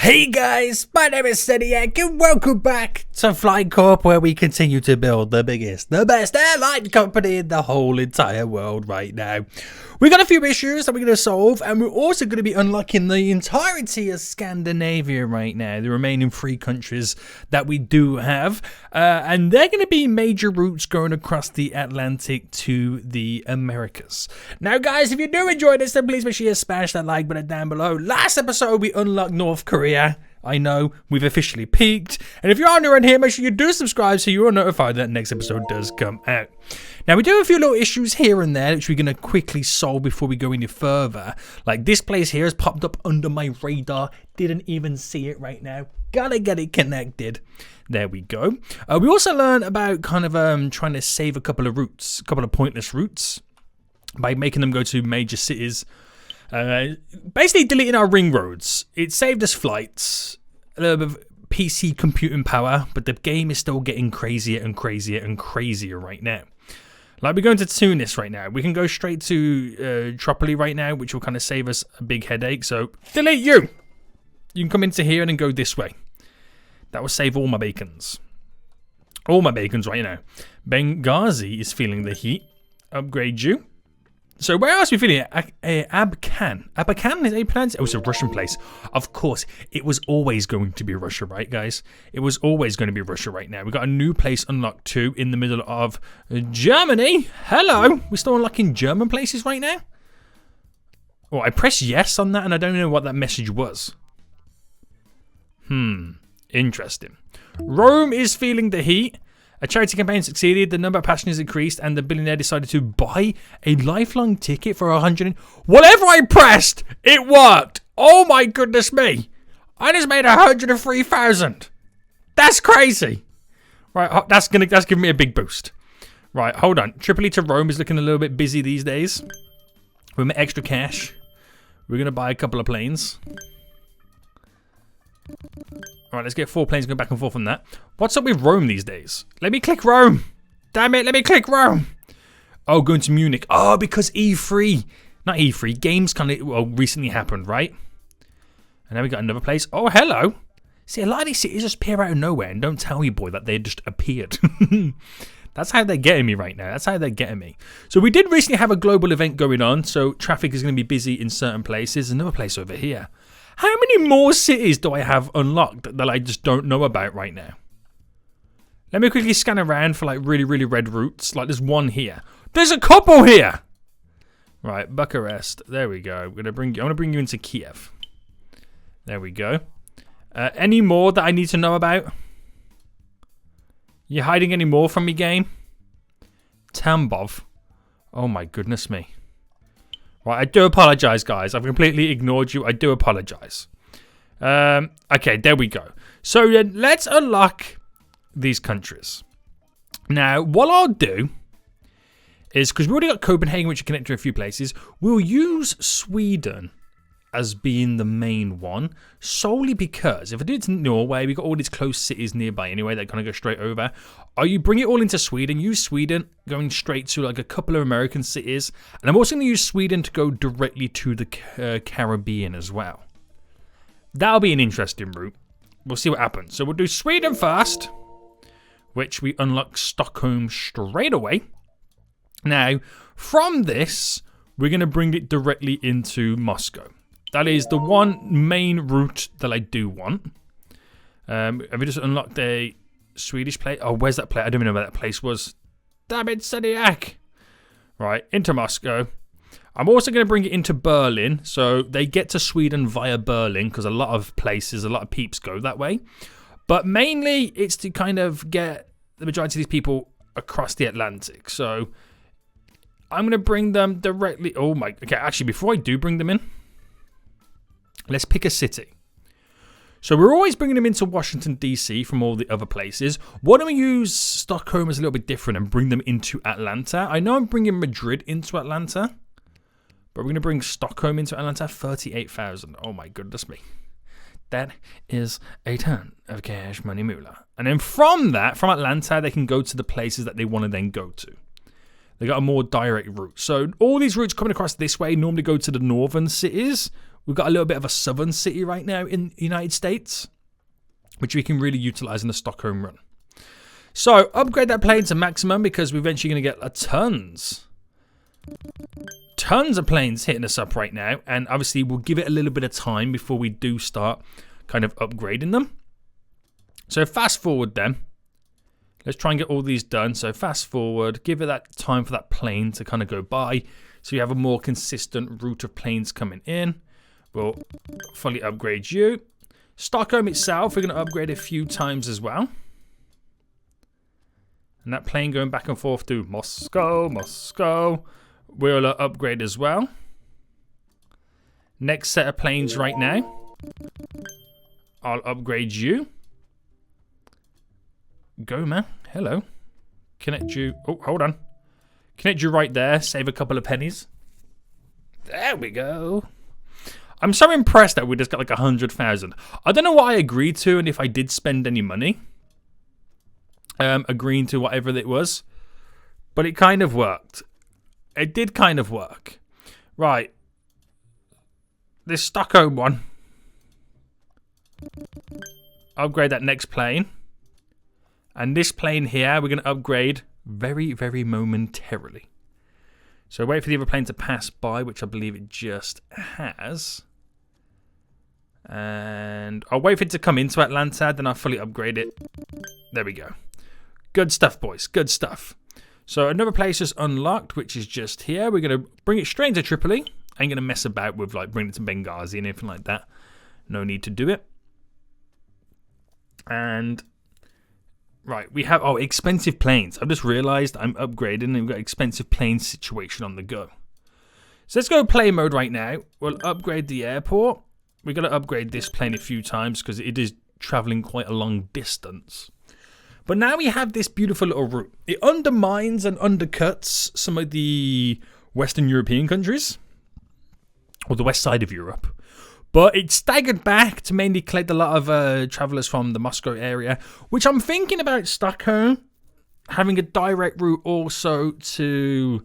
Hey guys, my name is Seniac and welcome back to Flight Corp, where we continue to build the biggest, the best airline company in the whole entire world right now. We got a few issues that we're going to solve, and we're also going to be unlocking the entirety of Scandinavia right now, the remaining 3 countries that we do have, and they're going to be major routes going across the Atlantic to the Americas. Now guys, if you do enjoy this, then please make sure you smash that like button down below. Last episode we unlocked North Korea. I know, we've officially peaked. And if you are new around here, make sure you do subscribe so you are notified that next episode does come out. Now, we do have a few little issues here and there, which we're going to quickly solve before we go any further. Like, this place here has popped up under my radar. Didn't even see it right now. Gotta get it connected. There we go. We also learned about kind of trying to save a couple of routes, a couple of pointless routes, by making them go to major cities. Basically deleting our ring roads. It saved us flights, a little bit of PC computing power, but the game is still getting crazier and crazier and crazier right now. Like, we're going to Tunis right now. We can go straight to Tripoli right now, which will kind of save us a big headache. So, delete you! You can come into here and then go this way. That will save all my bacons. All my bacons right now. Benghazi is feeling the heat. Upgrade you. So where else are we feeling it? Abakan. Abakan is a pronounced? Oh, it's a Russian place. Of course, it was always going to be Russia, right, guys? It was always going to be Russia right now. We've got a new place unlocked too in the middle of Germany. Hello. We're still unlocking German places right now? Oh, I pressed yes on that and I don't know what that message was. Interesting. Rome is feeling the heat. A charity campaign succeeded, the number of passengers increased, and the billionaire decided to buy a lifelong ticket for 100. Whatever I pressed, it worked. Oh my goodness me. I just made 103,000. That's crazy. Right, that's giving me a big boost. Right, hold on. Tripoli to Rome is looking a little bit busy these days. With my extra cash, we're going to buy a couple of planes. Alright, let's get 4 planes going back and forth on that. What's up with Rome these days? Let me click Rome. Damn it, let me click Rome. Oh, going to Munich. Oh, because E3. Not E3. Games kind of recently happened, right? And now we got another place. Oh, hello. See, a lot of these cities just appear out of nowhere. And don't tell me, boy, that they just appeared. That's how they're getting me right now. That's how they're getting me. So we did recently have a global event going on. So traffic is going to be busy in certain places. Another place over here. How many more cities do I have unlocked that I just don't know about right now? Let me quickly scan around for like really, really red routes. Like there's one here. There's a couple here. Right, Bucharest. There we go. I want to bring you into Kiev. There we go. Any more that I need to know about? You hiding any more from me, game? Tambov. Oh my goodness me. Right, I do apologize, guys. I've completely ignored you. I do apologize. Okay, there we go. So then let's unlock these countries. Now, what I'll do is, because we've already got Copenhagen, which you connect to a few places, we'll use Sweden as being the main one, solely because if I do it to Norway, we've got all these close cities nearby anyway that kind of go straight over. Or you bring it all into Sweden, use Sweden going straight to like a couple of American cities, and I'm also going to use Sweden to go directly to the Caribbean as well. That'll be an interesting route. We'll see what happens. So we'll do Sweden first, which we unlock Stockholm straight away. Now, from this, we're going to bring it directly into Moscow. That is the one main route that I do want. Have we just unlocked a Swedish place? Oh, where's that place? I don't even know where that place was. Damn it, Seniac. Right, into Moscow. I'm also going to bring it into Berlin. So they get to Sweden via Berlin because a lot of places, a lot of peeps go that way. But mainly it's to kind of get the majority of these people across the Atlantic. So I'm going to bring them directly. Oh my. Okay, actually, before I do bring them in, let's pick a city. So we're always bringing them into Washington, D.C. from all the other places. Why don't we use Stockholm as a little bit different and bring them into Atlanta? I know I'm bringing Madrid into Atlanta, but we're going to bring Stockholm into Atlanta. 38,000. Oh my goodness me. That is a ton of cash money moolah. And then from that, from Atlanta, they can go to the places that they want to then go to. They got a more direct route. So all these routes coming across this way normally go to the northern cities, we've got a little bit of a southern city right now in the United States, which we can really utilize in the Stockholm run. So upgrade that plane to maximum because we're eventually going to get tons of planes hitting us up right now. And obviously we'll give it a little bit of time before we do start kind of upgrading them. So fast forward then. Let's try and get all these done. So fast forward, give it that time for that plane to kind of go by. So you have a more consistent route of planes coming in. We'll fully upgrade you. Stockholm itself, we're going to upgrade a few times as well. And that plane going back and forth to Moscow, Moscow. We'll upgrade as well. Next set of planes right now. I'll upgrade you. Go, man. Hello. Connect you. Oh, hold on. Connect you right there. Save a couple of pennies. There we go. I'm so impressed that we just got like 100,000. I don't know what I agreed to and if I did spend any money. Agreeing to whatever it was. But it kind of worked. It did kind of work. Right. This Stockholm one. Upgrade that next plane. And this plane here, we're going to upgrade very, very momentarily. So wait for the other plane to pass by, which I believe it just has. And I'll wait for it to come into Atlanta, then I'll fully upgrade it. There we go. Good stuff, boys. Good stuff. So another place is unlocked, which is just here. We're going to bring it straight into Tripoli. I ain't going to mess about with like bringing it to Benghazi and anything like that. No need to do it. And right, we have expensive planes. I've just realized I'm upgrading and we've got expensive plane situation on the go. So let's go plane mode right now. We'll upgrade the airport. We're going to upgrade this plane a few times because it is traveling quite a long distance. But now we have this beautiful little route. It undermines and undercuts some of the Western European countries, or the west side of Europe. But it's staggered back to mainly collect a lot of travellers from the Moscow area, which I'm thinking about Stockholm having a direct route also to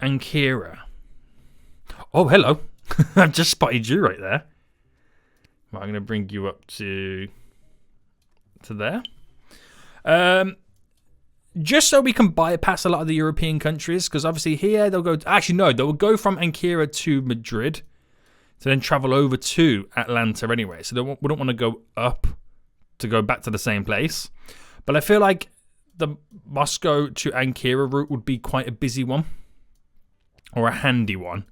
Ankara. Oh, hello. I've just spotted you right there. Right, I'm going to bring you up to there. Just so we can bypass a lot of the European countries, because obviously here they'll go... Actually, no, they'll go from Ankara to Madrid to then travel over to Atlanta anyway. So we don't want to go up to go back to the same place. But I feel like the Moscow to Ankara route would be quite a busy one. Or a handy one.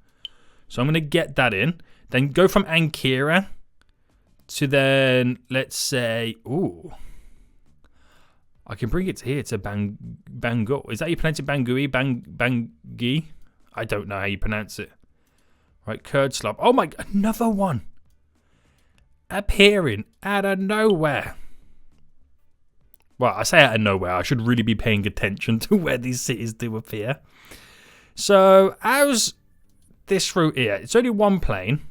So I'm going to get that in. Then go from Ankara to then, let's say... Ooh... I can bring it here to Bangor. Is that how you pronounce it? Bangui? Bangi? I don't know how you pronounce it. Right, Kurd Slob. Oh my, another one. Appearing out of nowhere. Well, I say out of nowhere. I should really be paying attention to where these cities do appear. So, how's this route here? It's only one plane.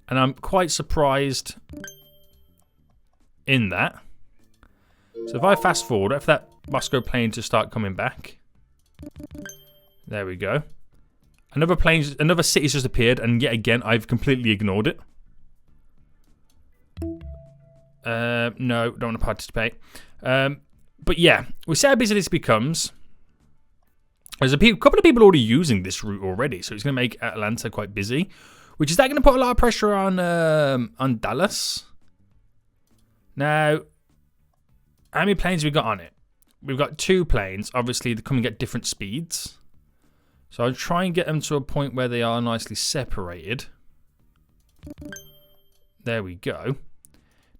And I'm quite surprised in that. So if I fast forward, if that Moscow plane to start coming back. There we go. Another city's just appeared, and yet again, I've completely ignored it. No, don't want to participate. But yeah, we'll see how busy this becomes. There's a couple of people already using this route already, so it's going to make Atlanta quite busy. Which is that going to put a lot of pressure on Dallas? Now... How many planes have we got on it? We've got 2 planes. Obviously, they're coming at different speeds. So I'll try and get them to a point where they are nicely separated. There we go.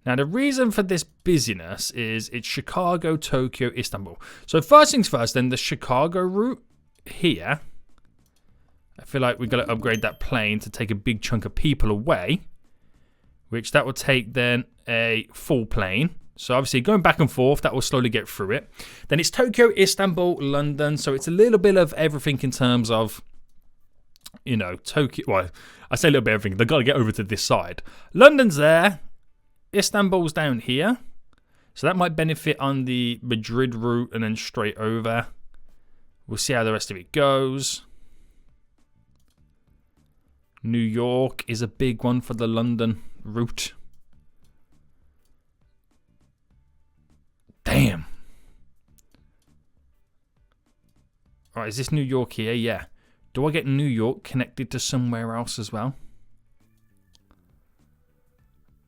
Now, the reason for this busyness is it's Chicago, Tokyo, Istanbul. So first things first, then the Chicago route here. I feel like we've got to upgrade that plane to take a big chunk of people away. Which that will take then a full plane. So obviously going back and forth, that will slowly get through it. Then it's Tokyo, Istanbul, London. So it's a little bit of everything in terms of, you know, Tokyo. Well, I say a little bit of everything. They've got to get over to this side. London's there. Istanbul's down here. So that might benefit on the Madrid route and then straight over. We'll see how the rest of it goes. New York is a big one for the London route. Damn. Alright, is this New York here? Yeah. Do I get New York connected to somewhere else as well?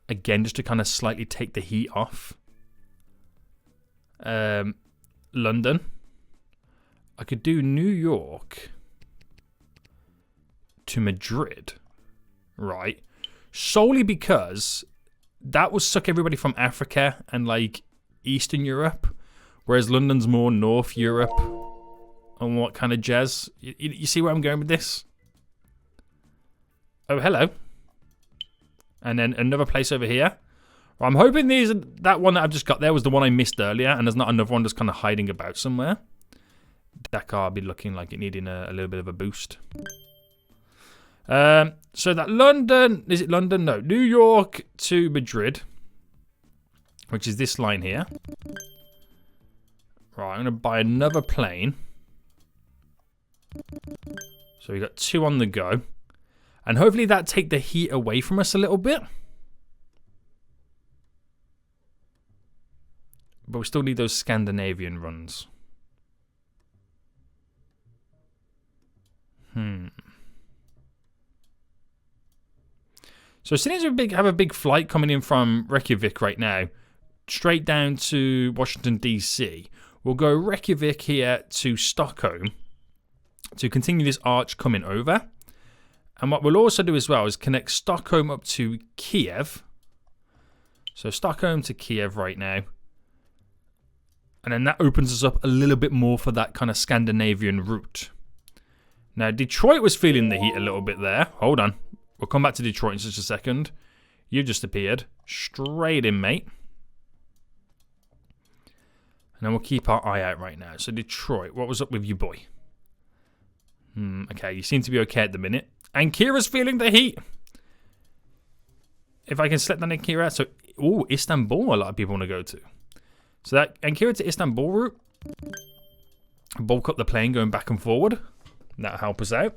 Again, just to kind of slightly take the heat off. London. I could do New York to Madrid. Right. Solely because that would suck everybody from Africa and like Eastern Europe. Whereas London's more North Europe. And what kind of jazz? You see where I'm going with this? Oh, hello. And then another place over here. Well, I'm hoping that one that I've just got there was the one I missed earlier. And there's not another one just kind of hiding about somewhere. That car will be looking like it needing a little bit of a boost. So that London... Is it London? No. New York to Madrid. Which is this line here. Right, I'm going to buy another plane. So we got 2 on the go. And hopefully that take the heat away from us a little bit. But we still need those Scandinavian runs. So as soon as we have a big flight coming in from Reykjavik right now, straight down to Washington, D.C., we'll go Reykjavik here to Stockholm to continue this arch coming over. And what we'll also do as well is connect Stockholm up to Kiev. So Stockholm to Kiev right now. And then that opens us up a little bit more for that kind of Scandinavian route. Now, Detroit was feeling the heat a little bit there. Hold on. We'll come back to Detroit in just a second. You just appeared. Straight in, mate. And then we'll keep our eye out right now. So Detroit, what was up with you, boy? Okay, you seem to be okay at the minute. And Kira's feeling the heat. If I can select that in Kira. So, Istanbul, a lot of people want to go to. So that Ankara to Istanbul route. Bulk up the plane going back and forward. That'll help us out.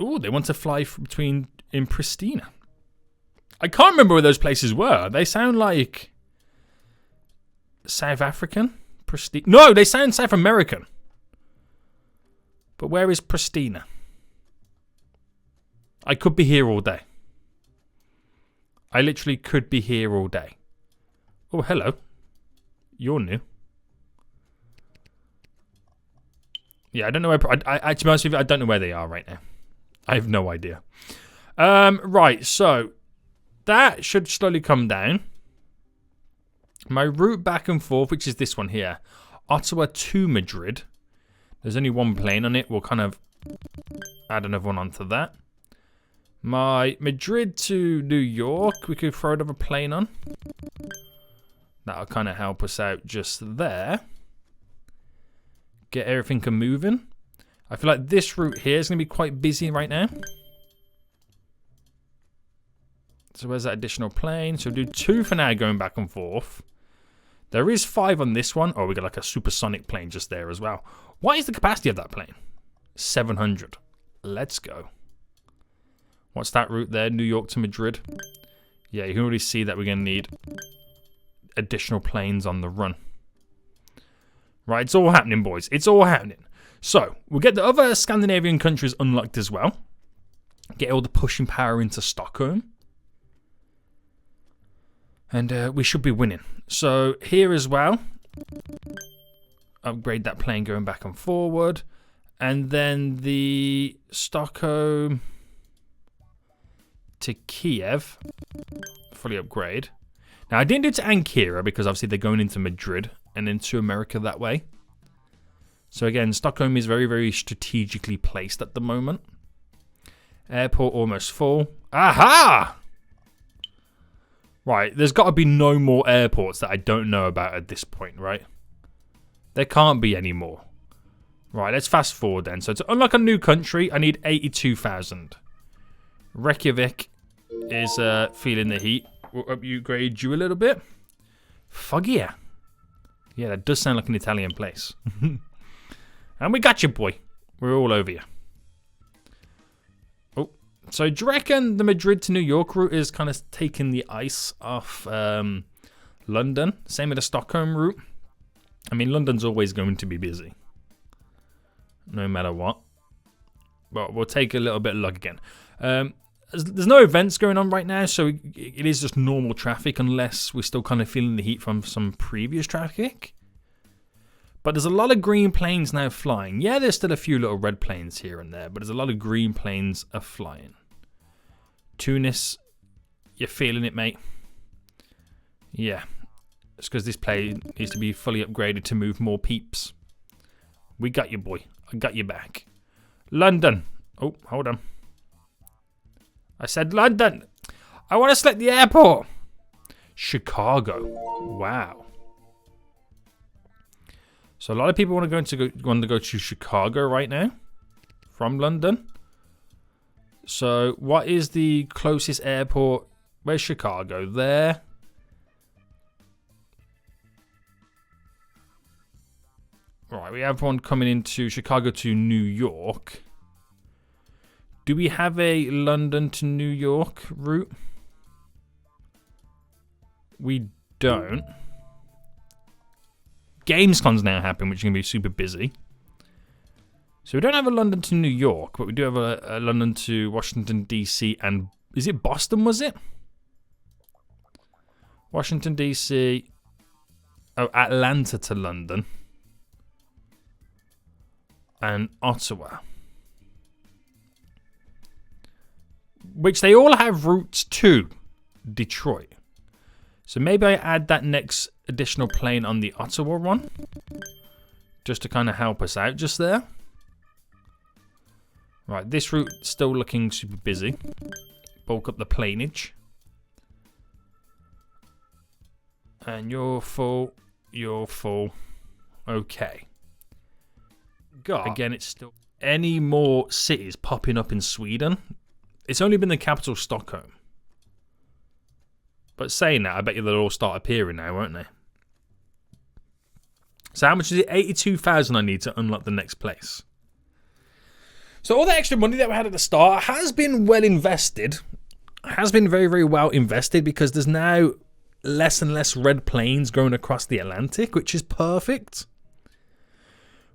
Ooh, they want to fly between in Pristina. I can't remember where those places were. They sound like South African. No, they sound South American. But where is Pristina? I could be here all day. I literally could be here all day. Oh, hello. You're new. Yeah, I don't know where... to be honest with you, I don't know where they are right now. I have no idea. Right, so... That should slowly come down. My route back and forth, which is this one here. Ottawa to Madrid. There's only one plane on it. We'll kind of add another one onto that. My Madrid to New York. We could throw another plane on. That'll kind of help us out just there. Get everything moving. I feel like this route here is going to be quite busy right now. So where's that additional plane? So we'll do 2 for now going back and forth. There is 5 on this one. Oh, we got like a supersonic plane just there as well. What is the capacity of that plane? 700. Let's go. What's that route there? New York to Madrid. Yeah, you can already see that we're going to need additional planes on the run. Right, it's all happening, boys. It's all happening. So, we'll get the other Scandinavian countries unlocked as well. Get all the pushing power into Stockholm. And we should be winning. So, here as well. Upgrade that plane going back and forward. And then the Stockholm to Kiev. Fully upgrade. Now, I didn't do it to Ankara because obviously they're going into Madrid and into America that way. So again, Stockholm is very, very strategically placed at the moment. Airport almost full. Aha! Right, there's got to be no more airports that I don't know about at this point, right? There can't be any more. Right, let's fast forward then. So to unlock a new country, I need 82,000. Reykjavik is feeling the heat. We'll upgrade you a little bit. Foggia. Yeah, that does sound like an Italian place. And we got you, boy. We're all over you. So do you reckon the Madrid to New York route is kind of taking the ice off London? Same with the Stockholm route. I mean, London's always going to be busy, no matter what. But we'll take a little bit of luck again. There's no events going on right now, so it is just normal traffic unless we're still kind of feeling the heat from some previous traffic. But there's a lot of green planes now flying. Yeah, there's still a few little red planes here and there, but there's a lot of green planes are flying. Tunis, you're feeling it, mate? Yeah. It's because this plane needs to be fully upgraded to move more peeps. We got you, boy. I got you back. London. Oh, hold on. I said London. I want to select the airport. Chicago. Wow. So a lot of people want to go to Chicago right now from London. So what is the closest airport? Where's Chicago? There. Right, we have one coming into Chicago to New York. Do we have a London to New York route? We don't. Gamescom's now happening, which is going to be super busy. So we don't have a London to New York, but we do have a London to Washington, D.C. and... Is it Boston, was it? Washington, D.C. Oh, Atlanta to London. And Ottawa. Which they all have routes to Detroit. So maybe I add that next additional plane on the Ottawa one. Just to kind of help us out just there. Right, this route still looking super busy. Bulk up the planeage. And you're full. You're full. Okay. God. Again, it's still... Any more cities popping up in Sweden? It's only been the capital, Stockholm. But saying that, I bet you they'll all start appearing now, won't they? So how much is it? 82,000 I need to unlock the next place. So all that extra money that we had at the start has been well invested. Has been very, very well invested because there's now less and less red planes going across the Atlantic, which is perfect.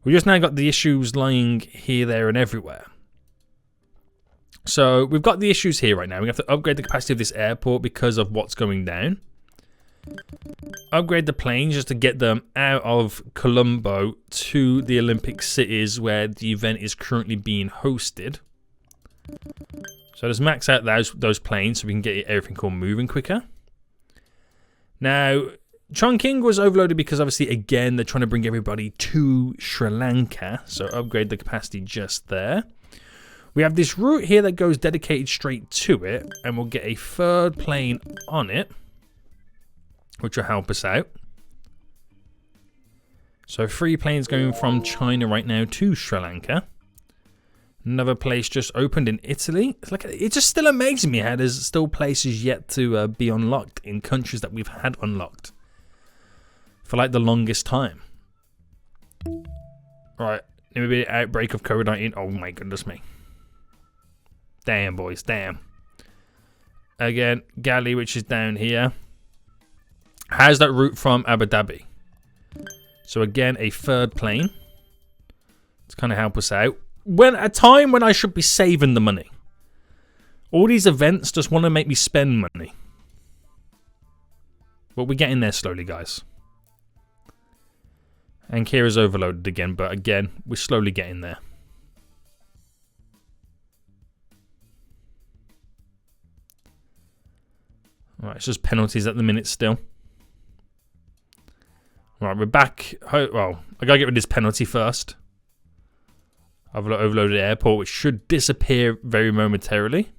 We just now got the issues lying here, there, and everywhere. So we've got the issues here right now. We have to upgrade the capacity of this airport because of what's going down. Upgrade the planes just to get them out of Colombo to the Olympic cities where the event is currently being hosted. So let's max out those planes so we can get everything all moving quicker. Now, Chongqing was overloaded because obviously, again, they're trying to bring everybody to Sri Lanka. So upgrade the capacity just there. We have this route here that goes dedicated straight to it. And we'll get a third plane on it, which will help us out. So 3 planes going from China right now to Sri Lanka. Another place just opened in Italy. It's just still amazing me how there's still places yet to be unlocked in countries that we've had unlocked for like the longest time. Right, maybe an outbreak of COVID-19. Oh my goodness me. Damn, boys, damn. Again, Galley, which is down here. How's that route from Abu Dhabi? So again, a third plane to kind of help us out. When a time when I should be saving the money. All these events just want to make me spend money. But we're getting there slowly, guys. And Kira's overloaded again, but again, we're slowly getting there. Alright, it's just penalties at the minute still. Right, we're back. Well, I gotta get rid of this penalty first. I've overloaded the airport, which should disappear very momentarily.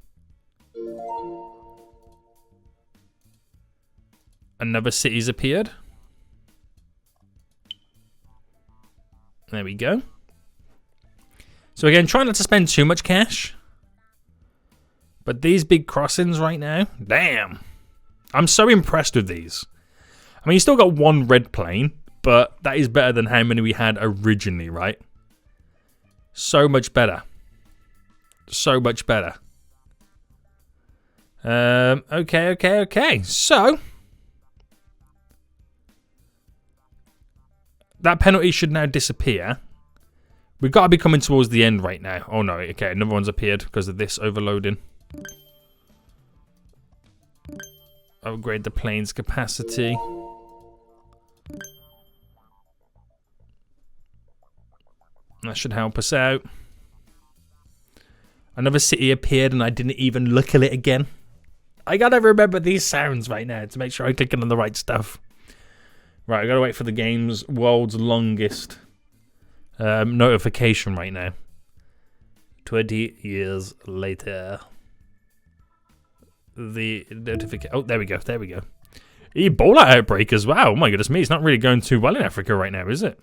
Another city's appeared. There we go. So again, try not to spend too much cash. But these big crossings right now, damn. I'm so impressed with these. I mean, you still got one red plane, but that is better than how many we had originally, right? So much better. So much better. Okay. So that penalty should now disappear. We've got to be coming towards the end right now. Oh no, okay, another one's appeared because of this overloading. Upgrade the plane's capacity. That should help us out. Another city appeared and I didn't even look at it again. I gotta remember these sounds right now to make sure I'm clicking on the right stuff. Right, I gotta wait for the game's world's longest notification right now. 20 years later. The notification. Oh, there we go. Ebola outbreak as well. Oh my goodness me, it's not really going too well in Africa right now, is it?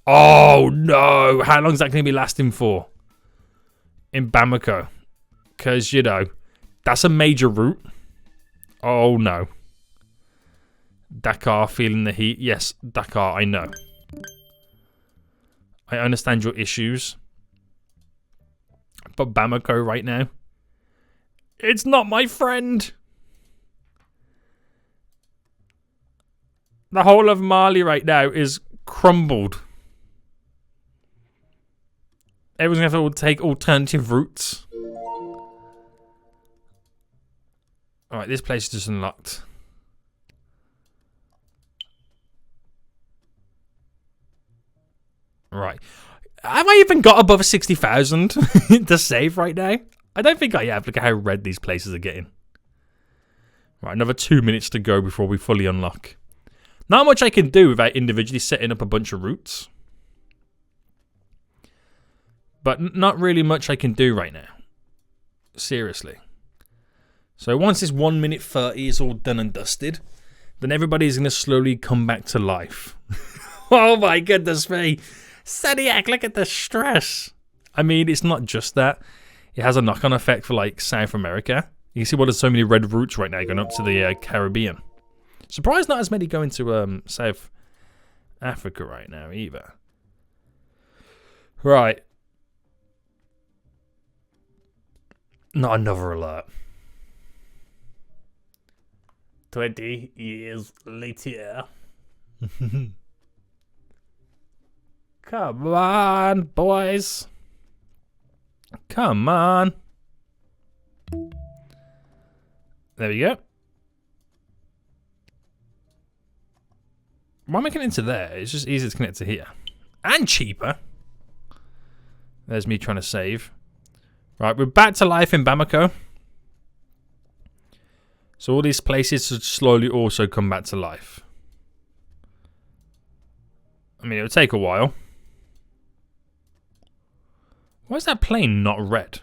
Oh no! How long is that going to be lasting for? In Bamako. Because, you know, that's a major route. Oh no. Dakar feeling the heat. Yes, Dakar, I know. I understand your issues. But Bamako right now, it's not my friend. The whole of Mali right now is crumbled. Everyone's going to have to take alternative routes. Alright, this place is just unlocked. Right. Have I even got above 60,000 to save right now? I don't think I have. Look at how red these places are getting. Right, another 2 minutes to go before we fully unlock. Not much I can do without individually setting up a bunch of routes. But not really much I can do right now. Seriously. So once this 1 minute 30 is all done and dusted, then everybody's going to slowly come back to life. Oh my goodness me. Seniac, look at the stress. I mean, it's not just that. It has a knock-on effect for, like, South America. You can see why there's so many red routes right now going up to the Caribbean. Surprised not as many going to South Africa right now either. Right. Not another alert. 20 years later. Come on, boys. Come on. There we go. Why am I getting into there? It's just easier to connect to here. And cheaper. There's me trying to save. Right, we're back to life in Bamako. So all these places should slowly also come back to life. I mean, it'll take a while. Why is that plane not red?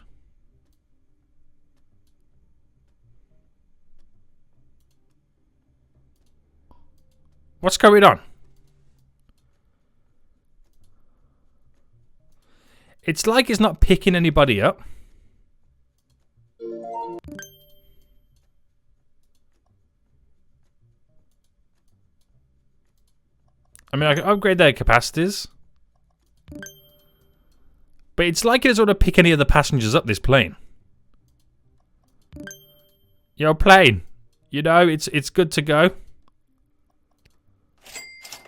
What's going on? It's like it's not picking anybody up. I mean, I can upgrade their capacities. But it's like it doesn't want to pick any of the passengers up, this plane. Yo, plane. You know, it's good to go.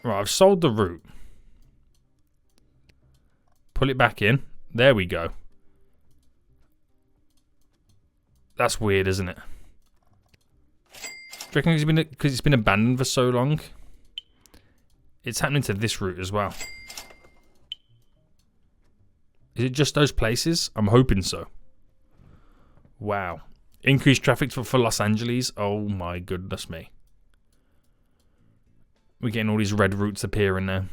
Right, I've sold the route. Pull it back in. There we go. That's weird, isn't it? Do you reckon because it's been abandoned for so long? It's happening to this route as well. Is it just those places? I'm hoping so. Wow. Increased traffic for Los Angeles. Oh my goodness me. We're getting all these red routes appearing now.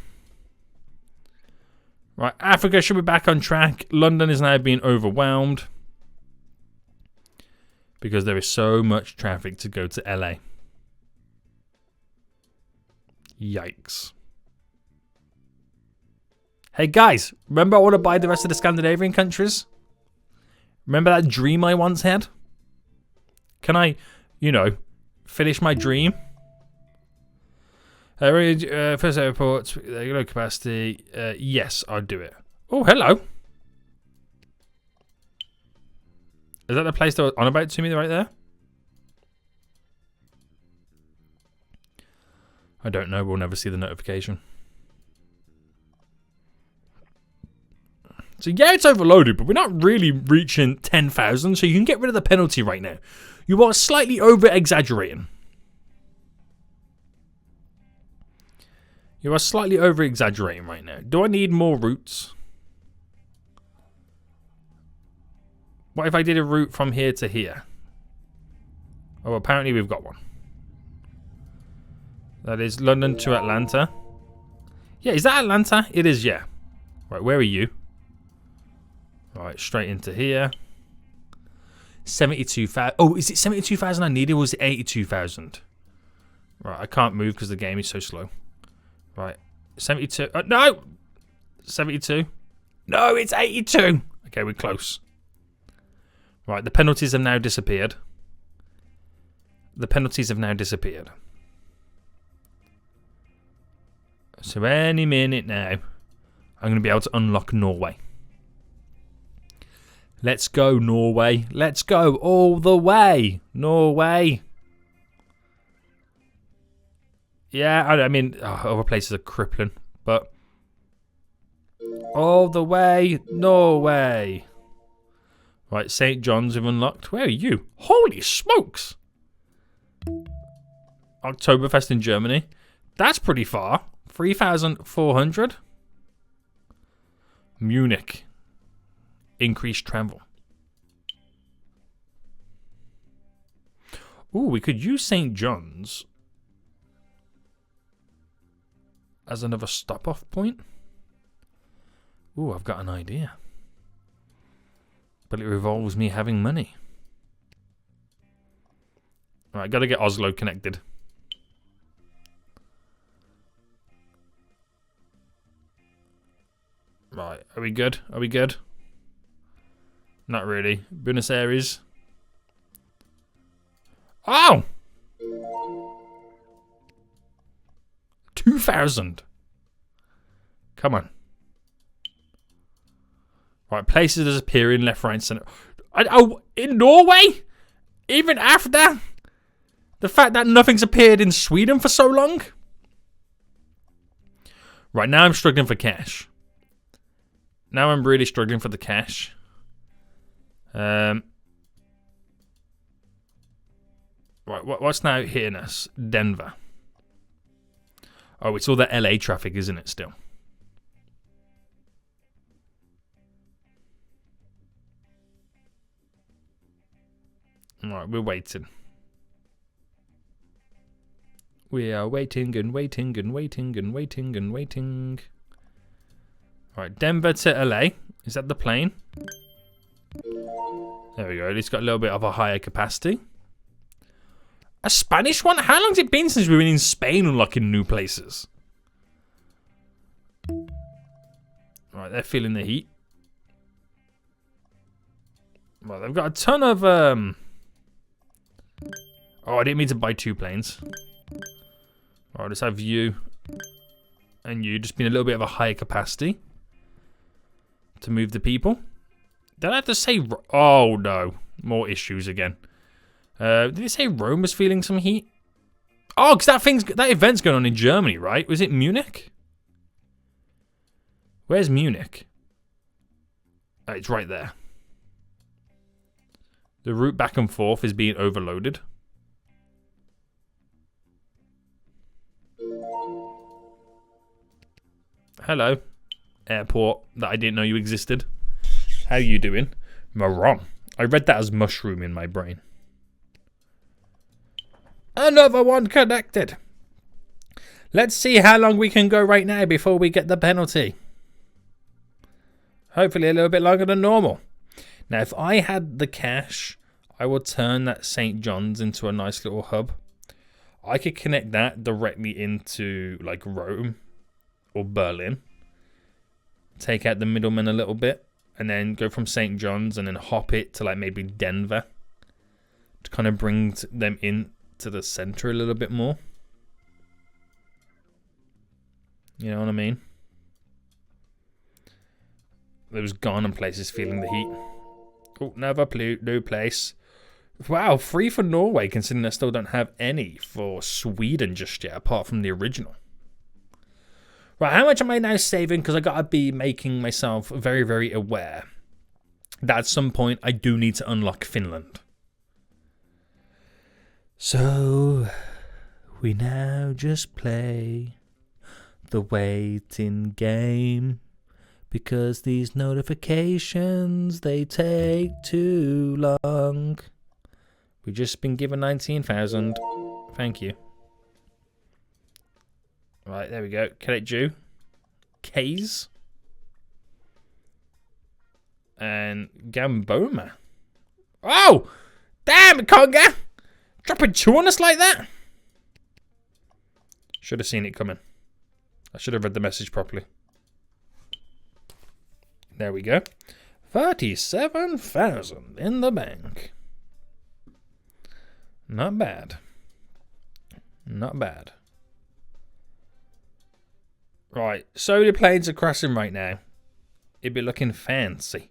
Right, Africa should be back on track. London is now being overwhelmed. Because there is so much traffic to go to LA. Yikes. Hey guys, remember I want to buy the rest of the Scandinavian countries? Remember that dream I once had? Can I, you know, finish my dream? First airports, low capacity. Yes, I'll do it. Oh, hello. Is that the place that was on about to me right there? I don't know. We'll never see the notification. So yeah, it's overloaded, but we're not really reaching 10,000, so you can get rid of the penalty right now. You are slightly over-exaggerating. You are slightly over-exaggerating right now. Do I need more routes? What if I did a route from here to here? Oh, apparently we've got one. That is London to Atlanta. Yeah, is that Atlanta? It is, yeah. Right, where are you? Right, straight into here. 72,000. Oh, is it 72,000 I needed, or was it 82,000? Right, I can't move because the game is so slow. Right, 72. No! 72. No, it's 82. Okay, we're close. Right, the penalties have now disappeared. The penalties have now disappeared. So any minute now, I'm going to be able to unlock Norway. Let's go, Norway. Let's go all the way, Norway. Yeah, I mean, other places are crippling, but all the way, Norway. Right, St. John's have unlocked. Where are you? Holy smokes! Oktoberfest in Germany. That's pretty far. 3,400. Munich. Increased travel. Ooh, we could use St. John's as another stop-off point. Ooh, I've got an idea. But it revolves me having money. Alright, gotta get Oslo connected. Right, are we good? Are we good? Not really. Buenos Aires. Oh! 2,000. Come on. Right, places disappearing left, right, and centre. Oh, in Norway? Even after the fact that nothing's appeared in Sweden for so long? Right, now I'm struggling for cash. Now I'm really struggling for the cash. Right, what's now hitting us? Denver. Oh, it's all the LA traffic, isn't it, still? Alright, we're waiting. We are waiting and waiting and waiting and waiting and waiting. Alright, Denver to LA. Is that the plane? There we go. At least got a little bit of a higher capacity. A Spanish one? How long's it been since we've been in Spain unlocking new places? Right, they're feeling the heat. Well, they've got a ton of Oh, I didn't mean to buy two planes. Alright, let's have you and you just being a little bit of a higher capacity to move the people. Did I have to say... Oh, no. More issues again. Did it say Rome was feeling some heat? Oh, because that event's going on in Germany, right? Was it Munich? Where's Munich? Oh, it's right there. The route back and forth is being overloaded. Hello, airport that I didn't know you existed. How you doing? Maron. I read that as mushroom in my brain. Another one connected. Let's see how long we can go right now before we get the penalty. Hopefully a little bit longer than normal. Now, if I had the cash, I would turn that St. John's into a nice little hub. I could connect that directly into like Rome or Berlin. Take out the middleman a little bit. And then go from St. John's and then hop it to like maybe Denver. To kind of bring them in to the center a little bit more. You know what I mean? Those Ghana places feeling the heat. Oh, another new place. Wow, 3 for Norway, considering I still don't have any for Sweden just yet, apart from the original. Right, how much am I now saving? Because I gotta be making myself very, very aware that at some point I do need to unlock Finland. So, we now just play the waiting game. Because these notifications, they take too long. We've just been given 19,000. Thank you. Right, there we go. Cadet Jew. Kays. And Gamboma. Oh! Damn, Conga! Dropping 2 on us like that? Should have seen it coming. I should have read the message properly. There we go. 37,000 in the bank. Not bad. Not bad. Right, so the planes are crossing right now. It'd be looking fancy.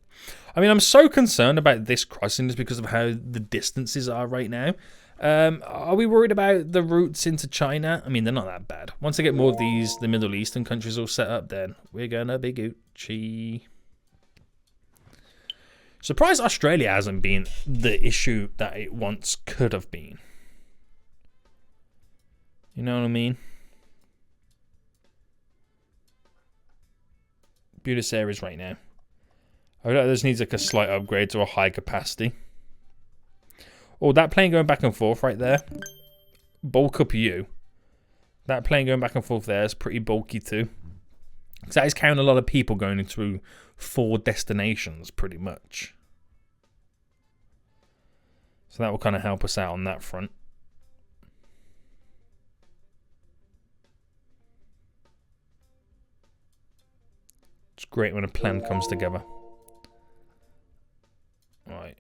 I mean, I'm so concerned about this crossing just because of how the distances are right now. Are we worried about the routes into China? I mean, they're not that bad. Once I get more of the Middle Eastern countries all set up, then we're gonna be Gucci. Surprised Australia hasn't been the issue that it once could have been. You know what I mean? Beautiful areas right now. I feel like this needs like a slight upgrade to a high capacity. Oh, that plane going back and forth right there. Bulk up you. That plane going back and forth there is pretty bulky too. Because that is carrying a lot of people going into 4 destinations pretty much. So that will kind of help us out on that front. It's great when a plan comes together. Right.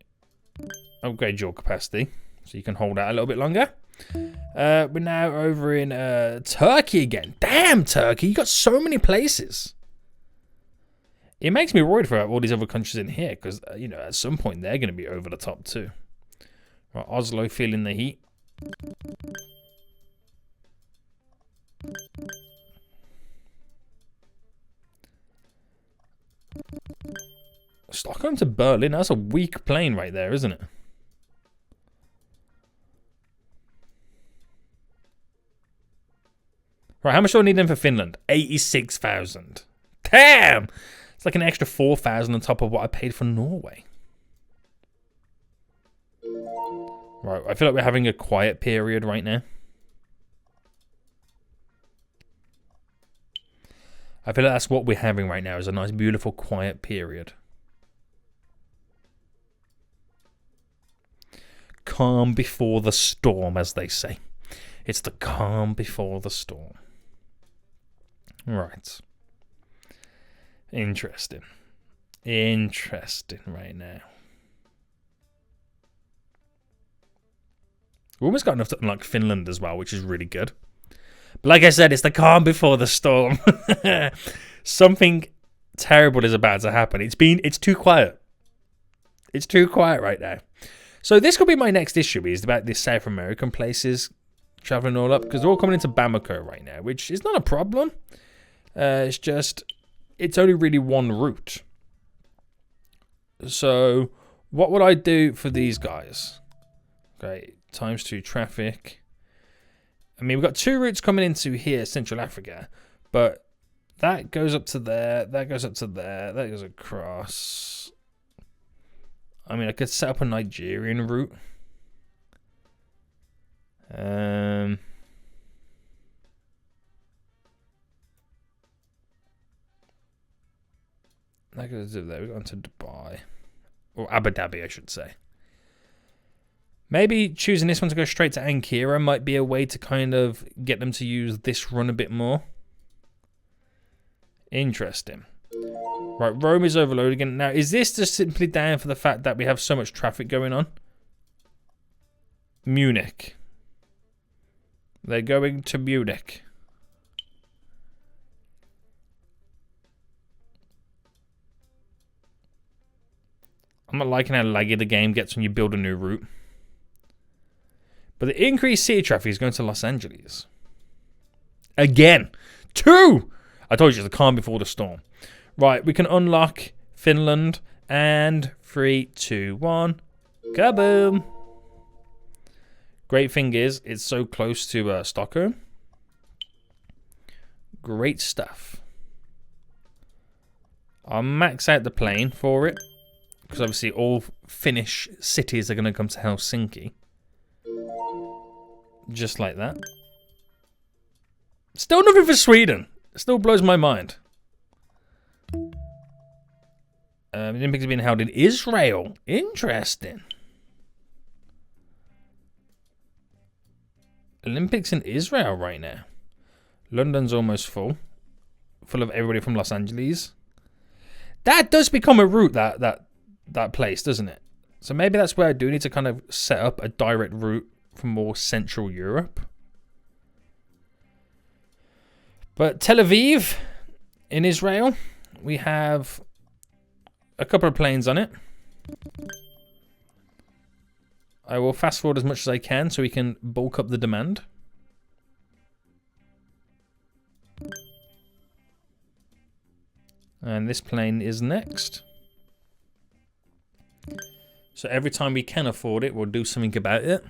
Upgrade your capacity so you can hold out a little bit longer. We're now over in Turkey again. Damn, Turkey, you got so many places. It makes me worried for all these other countries in here because, you know, at some point they're going to be over the top too. Right, Oslo feeling the heat. Stockholm to Berlin, that's a weak plane right there, isn't it? Right, how much do I need then for Finland? 86,000. Damn! It's like an extra 4,000 on top of what I paid for Norway. Right, I feel like we're having a quiet period right now. I feel like that's what we're having right now, is a nice, beautiful, quiet period. Calm before the storm, as they say. It's the calm before the storm. Right. Interesting. Interesting right now. We almost got enough to unlock Finland as well, which is really good. But like I said, it's the calm before the storm. Something terrible is about to happen. It's too quiet. It's too quiet right now. So this could be my next issue, is about the South American places traveling all up, because they're all coming into Bamako right now, which is not a problem. It's just, it's only really one route. So what would I do for these guys? Okay, ×2 traffic. I mean, we've got 2 routes coming into here, Central Africa, but that goes up to there, that goes up to there, that goes across. I mean, I could set up a Nigerian route. That goes to there, we got into Dubai. Or Abu Dhabi, I should say. Maybe choosing this one to go straight to Ankara might be a way to kind of get them to use this run a bit more. Interesting. Right, Rome is overloaded again. Now, is this just simply down for the fact that we have so much traffic going on? Munich. They're going to Munich. I'm not liking how laggy the game gets when you build a new route. But the increased city traffic is going to Los Angeles. Again. 2! I told you, the calm before the storm. Right, we can unlock Finland. And 3, 2, 1. Kaboom! Great thing is, it's so close to Stockholm. Great stuff. I'll max out the plane for it. Because obviously all Finnish cities are going to come to Helsinki. Just like that. Still nothing for Sweden. It still blows my mind. The Olympics have been held in Israel. Interesting. Olympics in Israel right now. London's almost full. Full of everybody from Los Angeles. That does become a route, that place, doesn't it? So maybe that's where I do need to kind of set up a direct route from more Central Europe. But Tel Aviv in Israel, we have a couple of planes on it. I will fast forward as much as I can so we can bulk up the demand. And this plane is next. So every time we can afford it, we'll do something about it.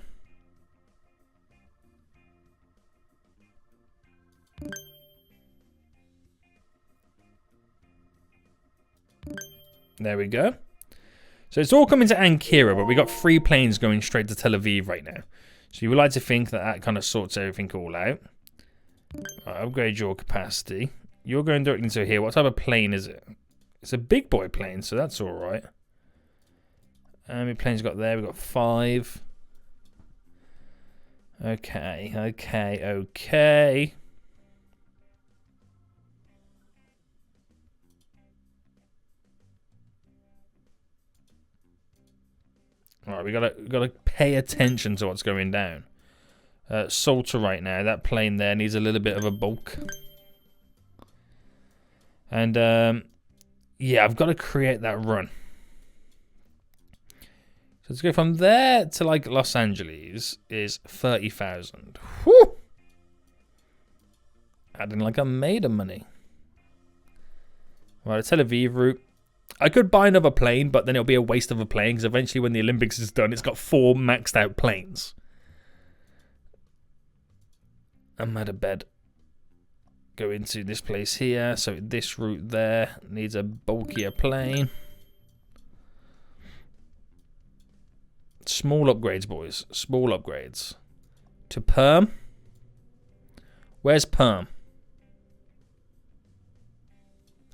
There we go. So it's all coming to Ankara, but we got 3 planes going straight to Tel Aviv right now. So you would like to think that that kind of sorts everything all out. Right, upgrade your capacity. You're going directly into here. What type of plane is it? It's a big boy plane, so that's all right. How many planes got there? We've got 5. Okay. All right, we gotta pay attention to what's going down. Salter right now. That plane there needs a little bit of a bulk. And yeah, I've got to create that run. So let's go from there to like Los Angeles is 30,000. Whew! Adding like a made of money. Right, a Tel Aviv route. I could buy another plane, but then it'll be a waste of a plane because eventually when the Olympics is done, it's got 4 maxed out planes. I'm out of bed. Go into this place here. So this route there needs a bulkier plane. Small upgrades, boys. Small upgrades. To Perm. Where's Perm?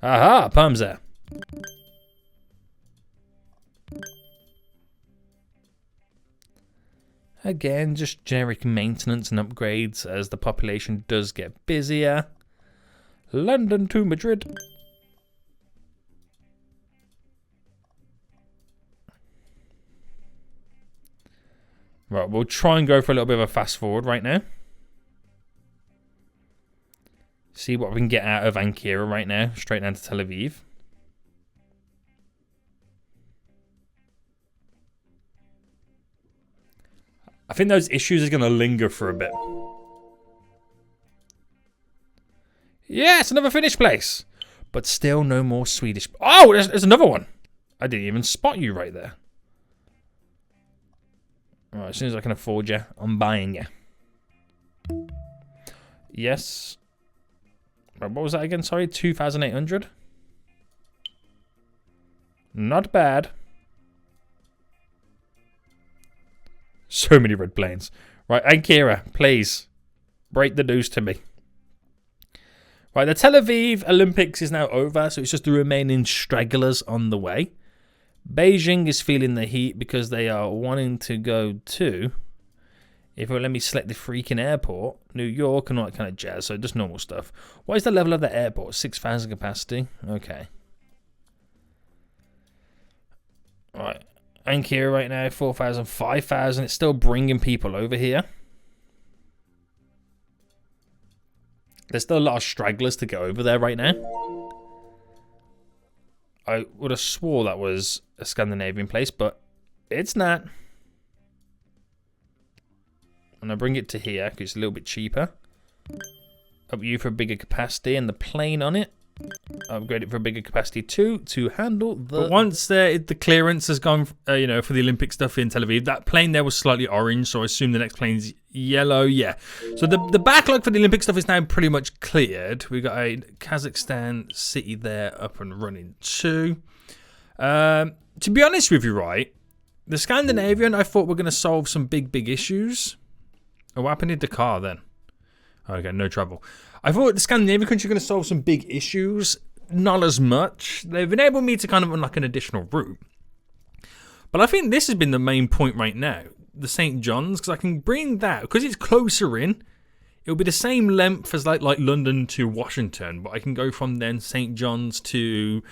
Aha, Perm's there. Again, just generic maintenance and upgrades as the population does get busier. London to Madrid. Right, we'll try and go for a little bit of a fast forward right now. See what we can get out of Ankara right now, straight down to Tel Aviv. I think those issues are going to linger for a bit. Yes, another Finnish place. But still no more Swedish. Oh, there's another one. I didn't even spot you right there. Alright, as soon as I can afford you, I'm buying you. Yes. Right, what was that again? Sorry, 2,800? Not bad. So many red planes. Right, Ankara, please. Break the news to me. Right, the Tel Aviv Olympics is now over, so it's just the remaining stragglers on the way. Beijing is feeling the heat because they are wanting to go to, if it will let me select the freaking airport, New York and all that kind of jazz, so just normal stuff. What is the level of the airport? 6,000 capacity? Okay. Right. Ankara right now, 4,000, 5,000. It's still bringing people over here. There's still a lot of stragglers to get over there right now. I would have swore that was a Scandinavian place, but it's not. And I bring it to here because it's a little bit cheaper. Up you for a bigger capacity, and the plane on it. Upgrade it for a bigger capacity too to handle the. But once the clearance has gone, you know, for the Olympic stuff in Tel Aviv, that plane there was slightly orange, so I assume the next plane's yellow. Yeah. So the backlog for the Olympic stuff is now pretty much cleared. We got a Kazakhstan city there up and running too. To be honest with you, right, the Scandinavian, I thought we're going to solve some big issues. Oh, what happened in Dakar then? Okay, no trouble. I thought the Scandinavian country were going to solve some big issues. Not as much. They've enabled me to kind of unlock an additional route. But I think this has been the main point right now. The St. John's, because I can bring that. Because it's closer in, it'll be the same length as like London to Washington. But I can go from then St. John's to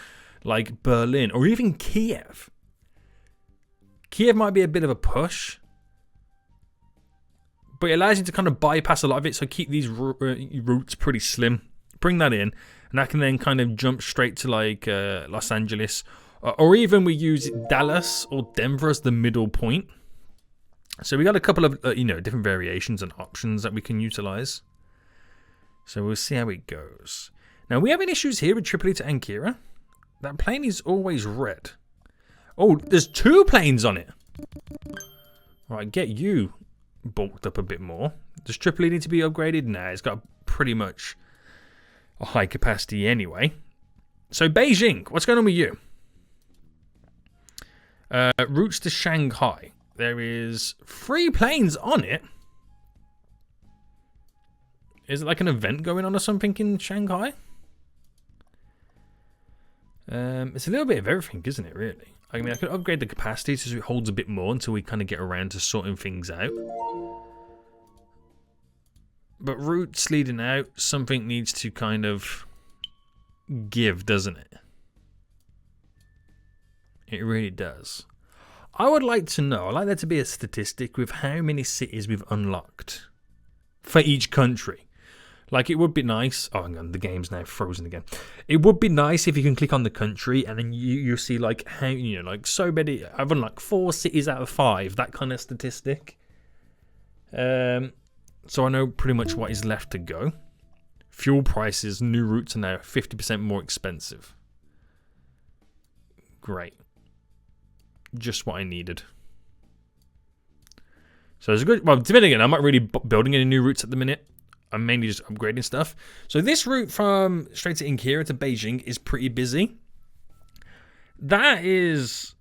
like Berlin. Or even Kiev. Kiev might be a bit of a push. But it allows you to kind of bypass a lot of it, so keep these routes pretty slim. Bring that in, and I can then kind of jump straight to like Los Angeles. Or even we use Dallas or Denver as the middle point. So we got a couple of, different variations and options that we can utilize. So we'll see how it goes. Now, we having issues here with Tripoli to Ankara. That plane is always red. Oh, there's 2 planes on it. Right, get you bulked up a bit more. Does Tripoli need to be upgraded? Nah, it's got pretty much a high capacity anyway. So Beijing, what's going on with you? Routes to Shanghai. There is 3 planes on it. Is it like an event going on or something in Shanghai? It's a little bit of everything, isn't it, really? I mean, I could upgrade the capacity so it holds a bit more until we kind of get around to sorting things out. But routes leading out, something needs to kind of give, doesn't it? It really does. I would like to know, I'd like there to be a statistic with how many cities we've unlocked for each country. Like, it would be nice. Oh, hang on, the game's now frozen again. It would be nice if you can click on the country and then you see, like, how, like, so many. I've unlocked 4 cities out of 5, that kind of statistic. So I know pretty much what is left to go. Fuel prices, new routes are now 50% more expensive. Great. Just what I needed. So it's good. Well, depending again, I'm not really building any new routes at the minute. I'm mainly just upgrading stuff. So this route from straight to Ankara to Beijing is pretty busy. That is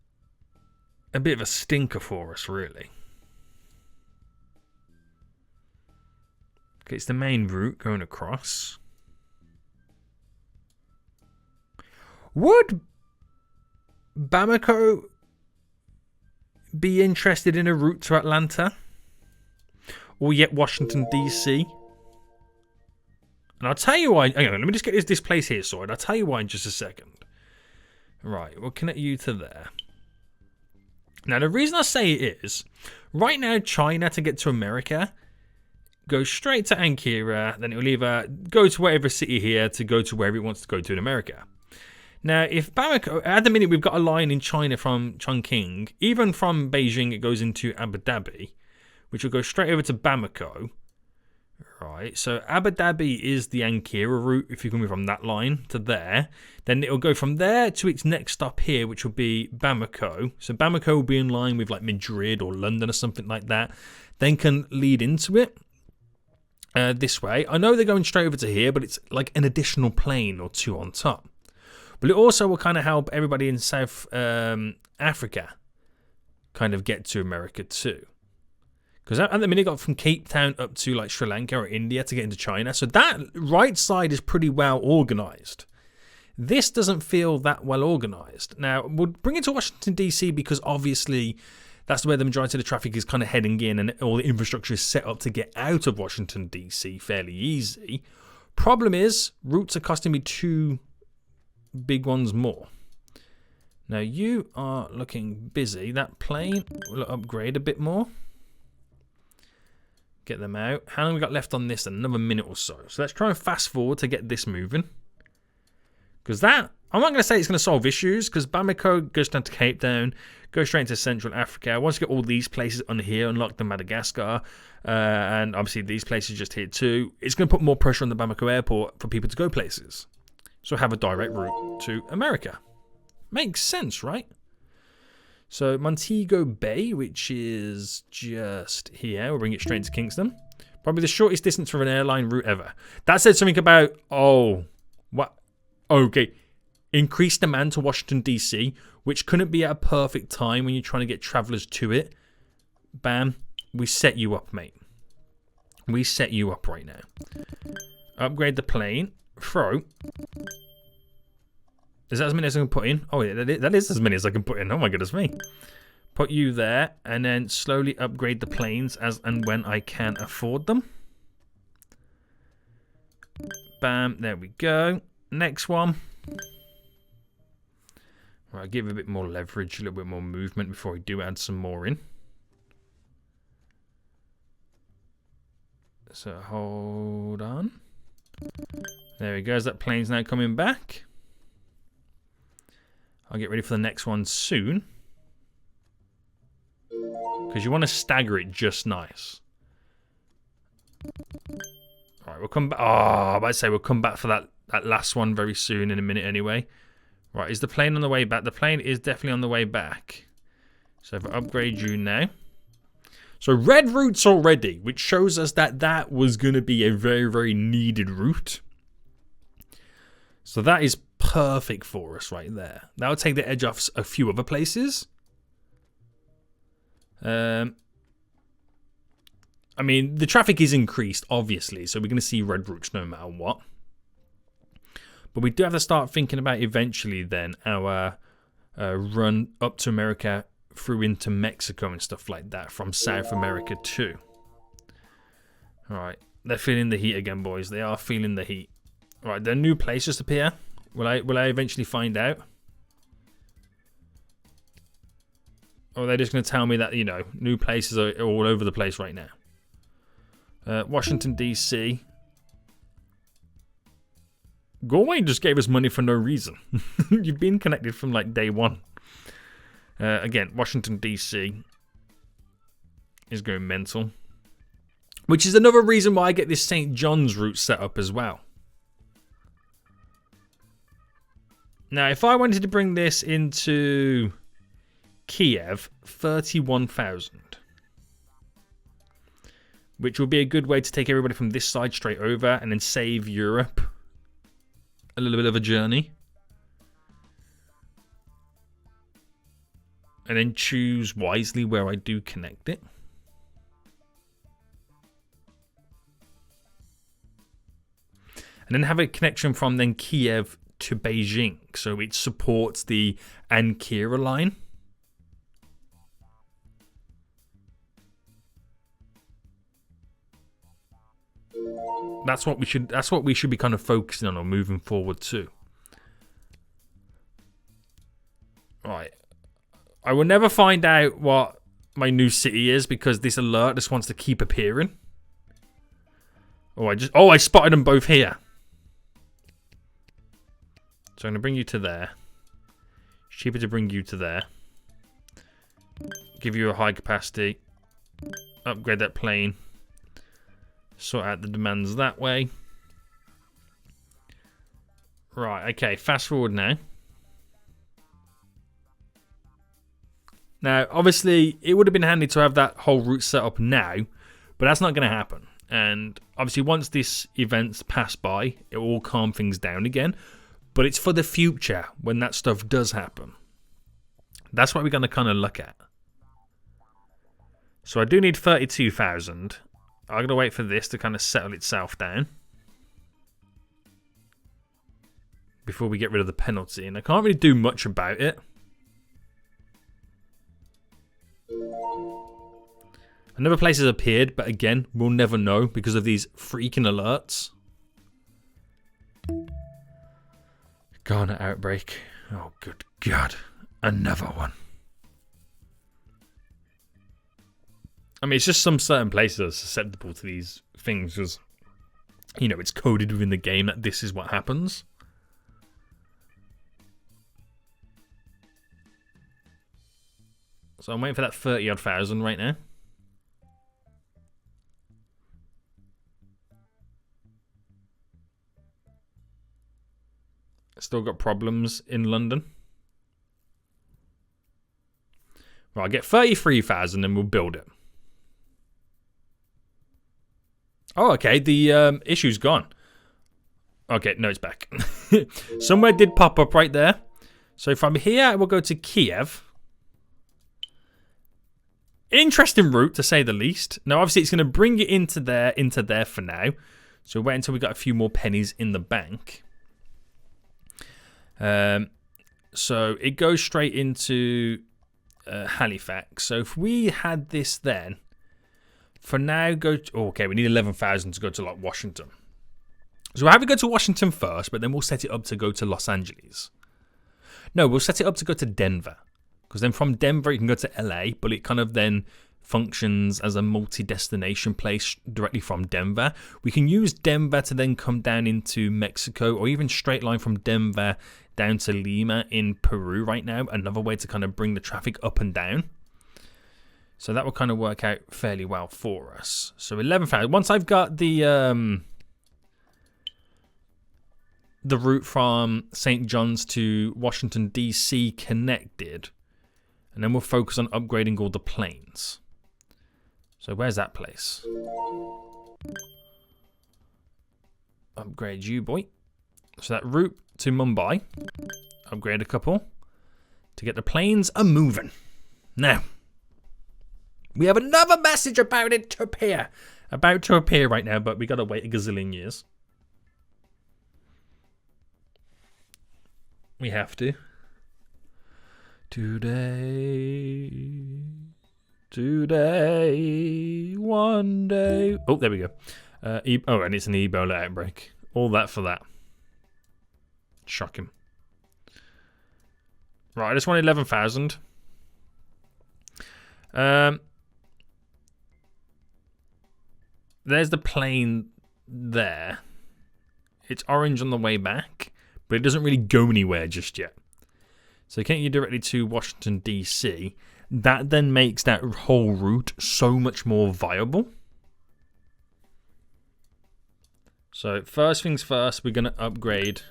a bit of a stinker for us, really. Okay, it's the main route going across. Would Bamako be interested in a route to Atlanta? Or yet Washington, D.C.? And I'll tell you why. Hang on, let me just get this place here sorted. I'll tell you why in just a second. Right, we'll connect you to there. Now, the reason I say it is, right now, China to get to America goes straight to Ankara, then it will either go to whatever city here to go to wherever it wants to go to in America. Now, if Bamako, at the minute, we've got a line in China from Chongqing, even from Beijing, it goes into Abu Dhabi, which will go straight over to Bamako. Right, so Abu Dhabi is the Ankara route. If you can move from that line to there, then it'll go from there to its next stop here, which will be Bamako. So Bamako will be in line with like Madrid or London or something like that. Then can lead into it this way. I know they're going straight over to here, but it's like an additional plane or 2 on top. But it also will kind of help everybody in South Africa kind of get to America too. Because at the minute, got from Cape Town up to like Sri Lanka or India to get into China. So that right side is pretty well organised. This doesn't feel that well organised. Now, we'll bring it to Washington, D.C. because obviously that's where the majority of the traffic is kind of heading in and all the infrastructure is set up to get out of Washington, D.C. fairly easy. Problem is, routes are costing me 2 big ones more. Now, you are looking busy. That plane will upgrade a bit more. Get them out. How long we got left on this? Another minute or so. So let's try and fast forward to get this moving. Because that I'm not going to say it's going to solve issues, because Bamako goes down to Cape Town, goes straight into Central Africa. Once you get all these places on here, unlock the Madagascar, and obviously these places just here too, it's going to put more pressure on the Bamako airport for people to go places. So have a direct route to America. Makes sense, right? So Montego Bay, which is just here, we'll bring it straight to Kingston. Probably the shortest distance for an airline route ever. That said something about, oh, what? Okay. Increased demand to Washington, D.C., which couldn't be at a perfect time when you're trying to get travelers to it. Bam. We set you up, mate. We set you up right now. Upgrade the plane. Throw. Is that as many as I can put in? Oh, yeah, that is as many as I can put in. Oh, my goodness me. Put you there, and then slowly upgrade the planes as and when I can afford them. Bam. There we go. Next one. Right, give it a bit more leverage, a little bit more movement before we do add some more in. So hold on. There he goes. That plane's now coming back. I'll get ready for the next one soon. Because you want to stagger it just nice. Alright, we'll come back. Oh, I might say we'll come back for that last one very soon in a minute anyway. Right, is the plane on the way back? The plane is definitely on the way back. So if I upgrade you now. So red route's already, which shows us that that was going to be a very, very needed route. So that is perfect for us right there. That will take the edge off a few other places. I mean, the traffic is increased, obviously, so we're going to see red routes no matter what. But we do have to start thinking about eventually then our run up to America through into Mexico and stuff like that from South America too. Alright, they're feeling the heat again, boys. They are feeling the heat. Alright, their new place just appear. Will I eventually find out? Or they're just going to tell me that, you know, new places are all over the place right now. Washington, D.C. Galway just gave us money for no reason. You've been connected from like day one. Again, Washington, D.C. is going mental. Which is another reason why I get this St. John's route set up as well. Now, if I wanted to bring this into Kiev, 31,000. Which would be a good way to take everybody from this side straight over and then save Europe a little bit of a journey. And then choose wisely where I do connect it. And then have a connection from then Kiev to Beijing. So it supports the Ankara line. That's what we should be kind of focusing on or moving forward to. Right. I will never find out what my new city is because this alert just wants to keep appearing. I spotted them both here. So I'm going to bring you to there. It's cheaper to bring you to there. Give you a high capacity. Upgrade that plane. Sort out the demands that way. Right, okay, fast forward now. Now, obviously, it would have been handy to have that whole route set up now, but that's not going to happen. And obviously, once this event's passed by, it will calm things down again. But it's for the future when that stuff does happen. That's what we're going to kind of look at. So I do need 32,000. I'm going to wait for this to kind of settle itself down before we get rid of the penalty. And I can't really do much about it. Another place has appeared, but again, we'll never know because of these freaking alerts. Ghana outbreak. Oh, good God. Another one. I mean, it's just some certain places are susceptible to these things because, you know, it's coded within the game that this is what happens. So I'm waiting for that 30-odd thousand right now. Still got problems in London. Right, I'll get 33,000 and we'll build it. Oh, okay. The issue's gone. Okay, no, it's back. Somewhere did pop up right there. So from here, we'll go to Kiev. Interesting route, to say the least. Now, obviously, it's going to bring it into there for now. So wait until we got a few more pennies in the bank. So it goes straight into Halifax. So if we had this then, for now, okay, we need 11,000 to go to like Washington. So we'll have to go to Washington first, but then we'll set it up to go to Los Angeles. No, we'll set it up to go to Denver. Because then from Denver, you can go to LA, but it kind of then functions as a multi-destination place directly from Denver. We can use Denver to then come down into Mexico, or even straight line from Denver down to Lima in Peru right now. Another way to kind of bring the traffic up and down. So that will kind of work out fairly well for us. So 11,000. Once I've got the route from St. John's to Washington, D.C. connected, and then we'll focus on upgrading all the planes. So where's that place? Upgrade you, boy. So that route to Mumbai, upgrade a couple to get the planes a moving. Now, we have another message about it to appear. About to appear right now, but we got to wait a gazillion years. We have to. Today, one day. Oh, there we go. And it's an Ebola outbreak. All that for that. Shocking. Right, I just want 11,000. There's the plane there. It's orange on the way back, but it doesn't really go anywhere just yet. So can't you directly to Washington, D.C.? That then makes that whole route so much more viable. So first things first, we're going to upgrade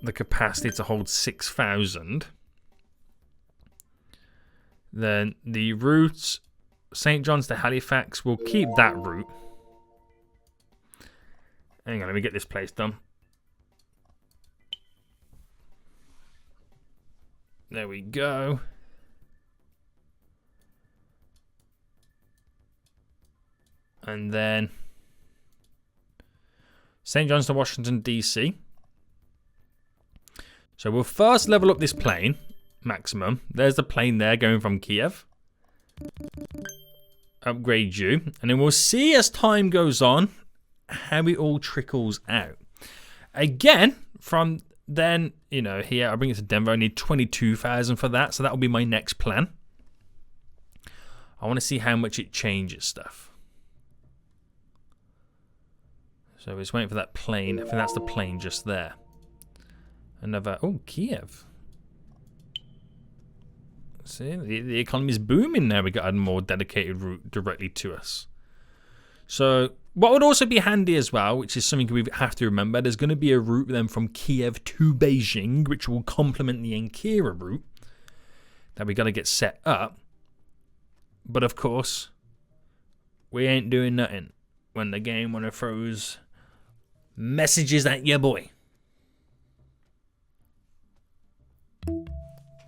the capacity to hold 6,000. Then the route St. John's to Halifax, we'll keep that route. Hang on, let me get this place done. There we go. And then St. John's to Washington, D.C. So we'll first level up this plane, maximum. There's the plane there going from Kiev. Upgrade you. And then we'll see as time goes on how it all trickles out. Again, from then, you know, here, I'll bring it to Denver. I need 22,000 for that. So that will be my next plan. I want to see how much it changes stuff. So we're just waiting for that plane. I think that's the plane just there. Another, oh, Kiev. See, the economy is booming now. We got a more dedicated route directly to us. So what would also be handy as well, which is something we have to remember, there's going to be a route then from Kiev to Beijing, which will complement the Ankara route that we got to get set up. But of course, we ain't doing nothing when the game want to throws messages at your boy.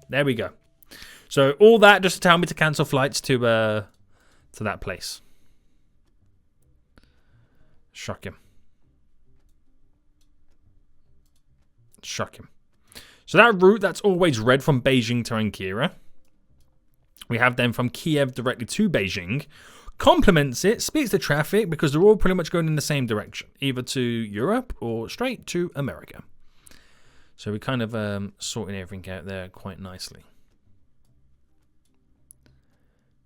There we go. So all that just to tell me to cancel flights to that place. Shocking. Shocking. So that route that's always red from Beijing to Ankara. We have then from Kiev directly to Beijing. Complements it, speeds the traffic because they're all pretty much going in the same direction. Either to Europe or straight to America. So we're kind of sorting everything out there quite nicely.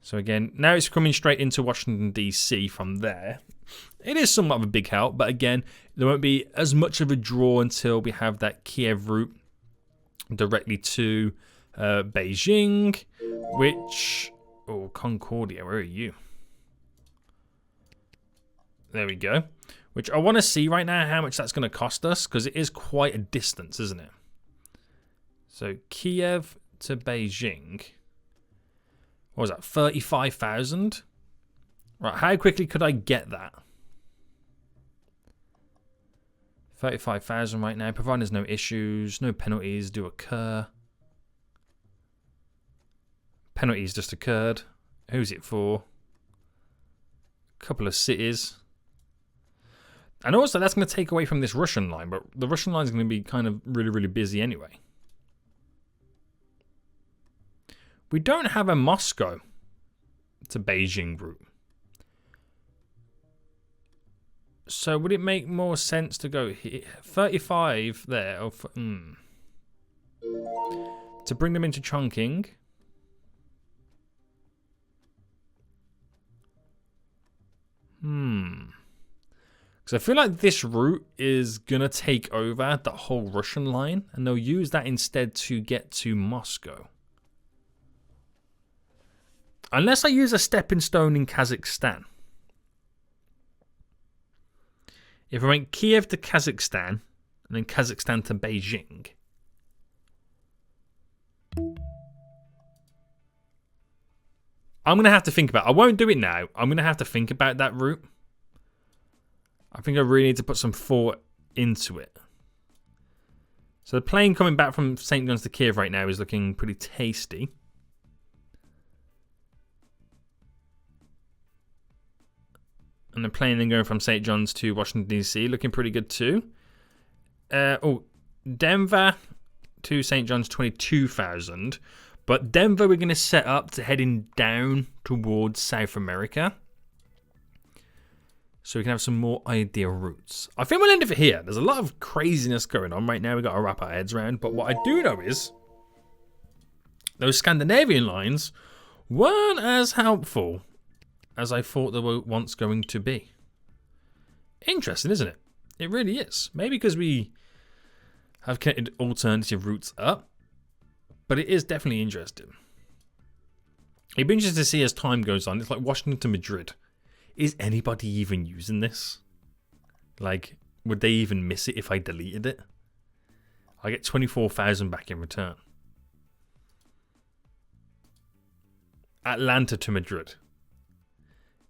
So again, now it's coming straight into Washington, D.C. from there. It is somewhat of a big help, but again, there won't be as much of a draw until we have that Kiev route directly to Beijing, which... Oh, Concordia, where are you? There we go. Which I want to see right now how much that's going to cost us, because it is quite a distance, isn't it? So, Kiev to Beijing. What was that? 35,000? Right, how quickly could I get that? 35,000 right now, providing there's no issues, no penalties do occur. Penalties just occurred. Who's it for? A couple of cities. And also, that's going to take away from this Russian line, but the Russian line is going to be kind of really, really busy anyway. We don't have a Moscow to Beijing route. So would it make more sense to go here? 35 there. To bring them into Chongqing. Because I feel like this route is going to take over the whole Russian line. And they'll use that instead to get to Moscow. Unless I use a stepping stone in Kazakhstan. If I went Kiev to Kazakhstan, and then Kazakhstan to Beijing. I'm going to have to think about it. I won't do it now. I'm going to have to think about that route. I think I really need to put some thought into it. So the plane coming back from St. John's to Kiev right now is looking pretty tasty. And the plane then going from St. John's to Washington, D.C. looking pretty good too. Denver to St. John's, 22,000. But Denver we're going to set up to heading down towards South America. So we can have some more ideal routes. I think we'll end it here. There's a lot of craziness going on right now. We've got to wrap our heads around. But what I do know is those Scandinavian lines weren't as helpful as I thought they were once going to be. Interesting, isn't it? It really is. Maybe because we have connected alternative routes up. But it is definitely interesting. It'd be interesting to see as time goes on. It's like Washington to Madrid. Is anybody even using this? Like, would they even miss it if I deleted it? I get 24,000 back in return. Atlanta to Madrid.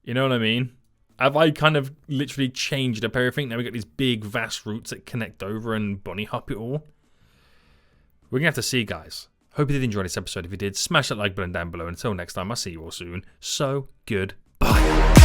You know what I mean? Have I kind of literally changed up everything? Now we've got these big, vast routes that connect over and bunny hop it all. We're going to have to see, guys. Hope you did enjoy this episode. If you did, smash that like button down below. Until next time, I'll see you all soon. So, goodbye.